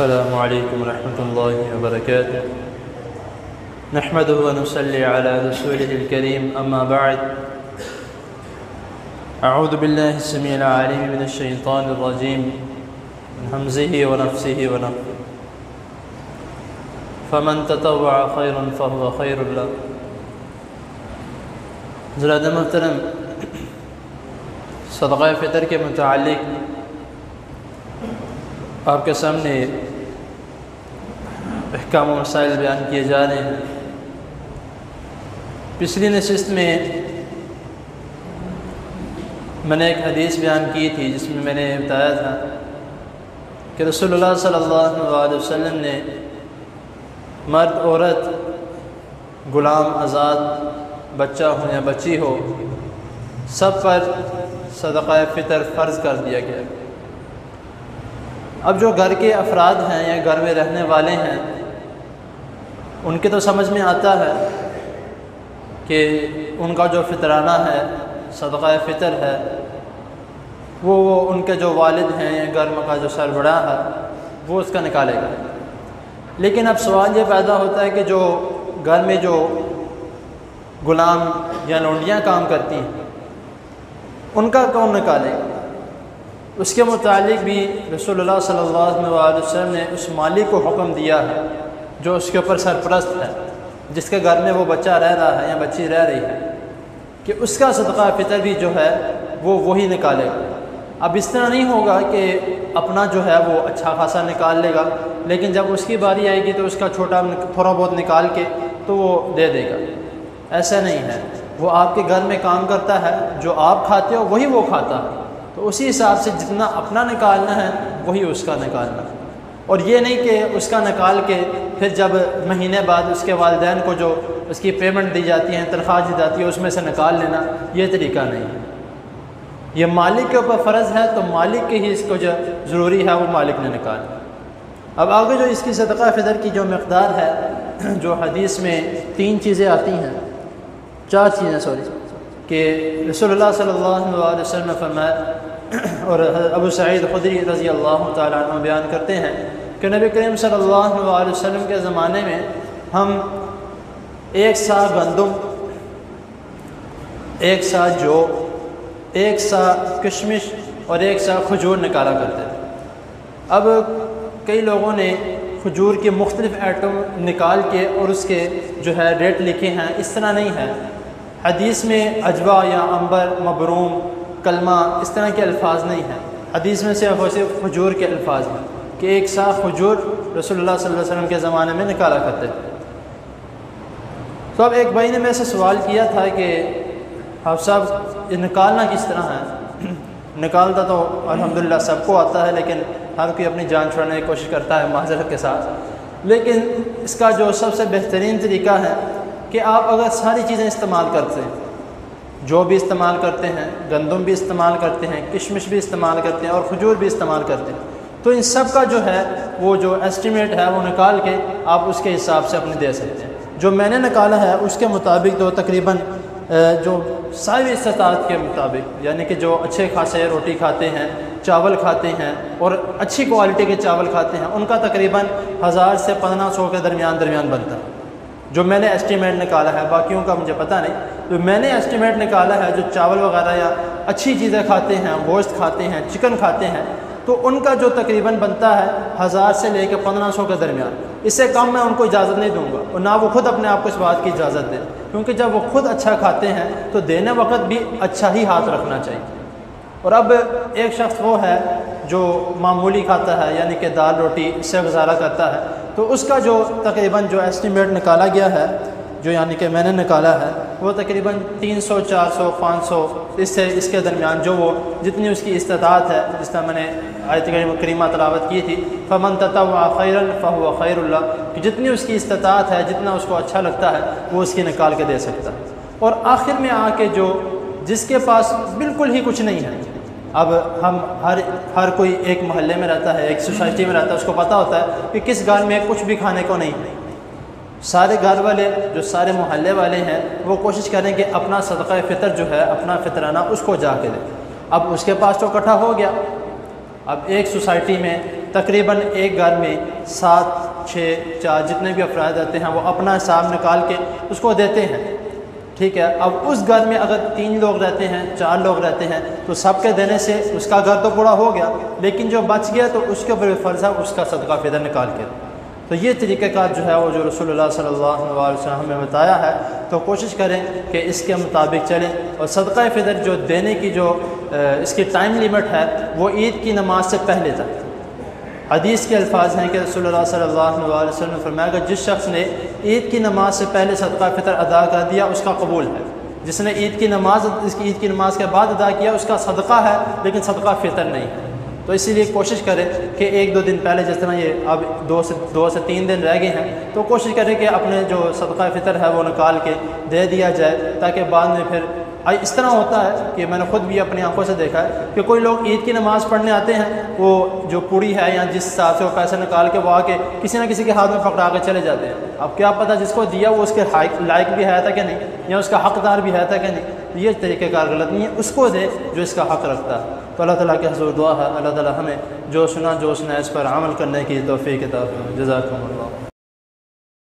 अस्सलामु अलैकुम रहमतुल्लाहि व बरकातुहू। नहमदुहु व नुसल्ली अला रसूलिहिल करीम, अम्मा बअद। अऊज़ु बिल्लाहि स्समीइल अलीम मिनश शैतानिर रजीम, मिन हम्ज़िहि व नफ़्सिहि व नफ़्ख़िहि। फ़मन ततव्वअ ख़ैरन फ़हुव ख़ैरुल लह। हज़रात मोहतरम, सदक़ा फ़ितर के मुतालिक आपके सामने अहकाम व मसाइल बयान किए जा रहे हैं। पिछली नशिस्त में मैंने एक हदीस बयान की थी जिसमें मैंने बताया था कि रसूलुल्लाह सल्लल्लाहु अलैहि वसल्लम ने मर्द, औरत, ग़ुलाम, आज़ाद, बच्चा हो या बच्ची हो, सब पर सदक़ा फ़ितर फ़र्ज़ कर दिया गया। अब जो घर के अफराद हैं या घर में रहने वाले हैं, उनके तो समझ में आता है कि उनका जो फ़ितराना है, सदक़ा फ़ितर है, वो उनके जो वालिद हैं या घर का जो सरबराह है वो उसका निकालेगा। लेकिन अब सवाल ये पैदा होता है कि जो घर में जो ग़ुलाम या लौंडियाँ काम करती हैं, उनका कौन निकालेगा? उसके मुतालिक भी रसूलुल्लाह सल्लल्लाहु अलैहि वसल्लम ने उस मालिक को हुक्म दिया है जो उसके ऊपर सरपरस्त है, जिसके घर में वो बच्चा रह रहा है या बच्ची रह रही है, कि उसका सदक़ा फ़ितर भी जो है वो वही निकालेगा। अब इस तरह नहीं होगा कि अपना जो है वो अच्छा खासा निकाल लेगा, लेकिन जब उसकी बारी आएगी तो उसका छोटा थोड़ा बहुत निकाल के तो वो दे देगा। ऐसा नहीं है, वो आपके घर में काम करता है, जो आप खाते हो वही वो खाता है, तो उसी हिसाब से जितना अपना निकालना है वही उसका निकालना है। और ये नहीं कि उसका निकाल के फिर जब महीने बाद उसके वालिदैन को जो उसकी पेमेंट दी जाती है, तनख्वाह दी जाती है, उसमें से निकाल लेना, ये तरीका नहीं है। ये मालिक के ऊपर फ़र्ज़ है, तो मालिक के ही इसको जो ज़रूरी है वो मालिक ने निकालना। अब आगे जो इसकी सदक़ा फ़ितर की जो मक़दार है, जो हदीस में 3 चीज़ें आती हैं, 4 चीज़ें कि रसूलुल्लाह सल्लल्लाहु अलैहि वसल्लम ने फरमाया, और अबू सईद खुदरी रज़ी अल्लाह तआला अन्हु बयान करते हैं कि नबी करीम सल्लल्लाहु अलैहि वसल्लम के ज़माने में हम 1 सा गंदम, 1 सा जौ, 1 सा किशमिश और 1 सा खजूर निकाला करते थे। अब कई लोगों ने खजूर के मुख्तलिफ़ आइटम निकाल के और उसके जो है रेट लिखे हैं। इस तरह नहीं है। हदीस में अजवा या अंबर, मबरूम, कलमा, इस तरह के अल्फाज नहीं हैं। हदीस में सिर्फ खजूर के अल्फाज हैं कि 1 सा खजूर रसूलुल्लाह सल्लल्लाहु अलैहि वसल्लम के ज़माने में निकाला करते थे। तो अब एक भाई ने मेरे से सवाल किया था कि आप साहब ये निकालना किस तरह है? निकालता तो अल्हम्दुलिल्लाह सबको आता है, लेकिन हर कोई अपनी जान छुड़ाने की कोशिश करता है माज़रत के साथ। लेकिन इसका जो सबसे बेहतरीन तरीका है कि आप अगर सारी चीज़ें इस्तेमाल करते हैं, जो भी इस्तेमाल करते हैं, गंदम भी इस्तेमाल करते हैं, किशमिश भी इस्तेमाल करते हैं और खजूर भी इस्तेमाल करते हैं, तो इन सब का जो है वो जो एस्टिमेट है वो निकाल के आप उसके हिसाब से अपने दे सकते हैं। जो मैंने निकाला है उसके मुताबिक तो तकरीबन जो सारी इस्तात के मुताबिक, यानी कि जो अच्छे खासे रोटी खाते हैं, चावल खाते हैं और अच्छी क्वालिटी के चावल खाते हैं, उनका तकरीबन 1000 से 1500 के दरमियान बनता है। जो मैंने एस्टीमेट निकाला है, बाकियों का मुझे पता नहीं, तो मैंने एस्टीमेट निकाला है जो चावल वगैरह या अच्छी चीज़ें खाते हैं, गोश्त खाते हैं, चिकन खाते हैं, तो उनका जो तकरीबन बनता है 1000 से लेकर 1500 के दरमियान। इससे कम मैं उनको इजाज़त नहीं दूंगा और ना वो खुद अपने आप को इस बात की इजाज़त दें, क्योंकि जब वो खुद अच्छा खाते हैं तो देने वक्त भी अच्छा ही हाथ रखना चाहिए। और अब एक शख्स वो है जो मामूली खाता है, यानी कि दाल रोटी से गुजारा करता है, तो उसका जो तकरीबन जो एस्टीमेट निकाला गया है, जो यानी कि मैंने निकाला है, वो तकरीबन 300, 400, 500 इससे इसके दरमियान जो वो जितनी उसकी इस्तात है, जिस तरह मैंने आयत करीमा तलावत की थी, फ़मन ततव्वअ ख़ैरन फ़हुव ख़ैरुल लह, कि जितनी उसकी इस्तात है, जितना उसको अच्छा लगता है वो उसकी निकाल के दे सकता है। और आखिर में आके जो जिसके पास बिल्कुल ही कुछ नहीं है, अब हम हर कोई एक मोहल्ले में रहता है, एक सोसाइटी में रहता है, उसको पता होता है कि किस घर में कुछ भी खाने को नहीं है। सारे घर वाले, जो सारे मोहल्ले वाले हैं, वो कोशिश करें कि अपना सदक़ा फ़ितर जो है, अपना फ़ितराना उसको जा के दें। अब उसके पास तो इकट्ठा हो गया, अब एक सोसाइटी में तकरीबन एक घर में 7, 6, 4 जितने भी अफराद रहते हैं वो अपना हिसाब निकाल के उसको देते हैं। ठीक है, अब उस घर में अगर 3 लोग रहते हैं, 4 लोग रहते हैं तो सबके देने से उसका घर तो पूरा हो गया, लेकिन जो बच गया तो उसके ऊपर फ़र्ज़ है उसका सदका फ़ितर निकाल के। तो ये तरीक़ाकार जो है वो जो रसूलुल्लाह सल्लल्लाहु अलैहि वसल्लम ने बताया है, तो कोशिश करें कि इसके मुताबिक चलें। और सदका फ़ितर जो देने की जो इसकी टाइम लिमिट है वो ईद की नमाज से पहले तक। हदीस के अल्फाज हैं कि रसूलुल्लाह सल्लल्लाहु अलैहि वसल्लम ने फरमाया कि जिस शख्स ने ईद की नमाज से पहले सदका फ़ितर अदा कर दिया उसका कबूल है। जिसने ईद की नमाज के बाद अदा किया उसका सदका है लेकिन सदका फ़ितर नहीं है। तो इसीलिए कोशिश करें कि 1-2 दिन पहले, जिस तरह ये अब 2 से 3 दिन रह गए हैं, तो कोशिश करें कि अपने जो सदका फ़ितर है वो निकाल के दे दिया जाए, ताकि बाद में फिर इस तरह होता है कि मैंने ख़ुद भी अपनी आंखों से देखा है कि कोई लोग ईद की नमाज़ पढ़ने आते हैं, वो जो पूड़ी है या जिस हिसाब से वो पैसे निकाल के वो आके किसी न किसी के हाथ में पकड़ा के चले जाते हैं। अब क्या पता जिसको दिया वो उसके लायक भी है था कि नहीं, या उसका हकदार भी है था कि नहीं। ये तरीक़ेकार गलत नहीं है, उसको दे जो इसका हक़ रखता है। तो अल्लाह ताला के हुज़ूर दुआ है अल्लाह ताला हमें जो सुना इस पर अमल करने की तौफ़ीक़ अता फरमाए। जज़ाकुमुल्लाह।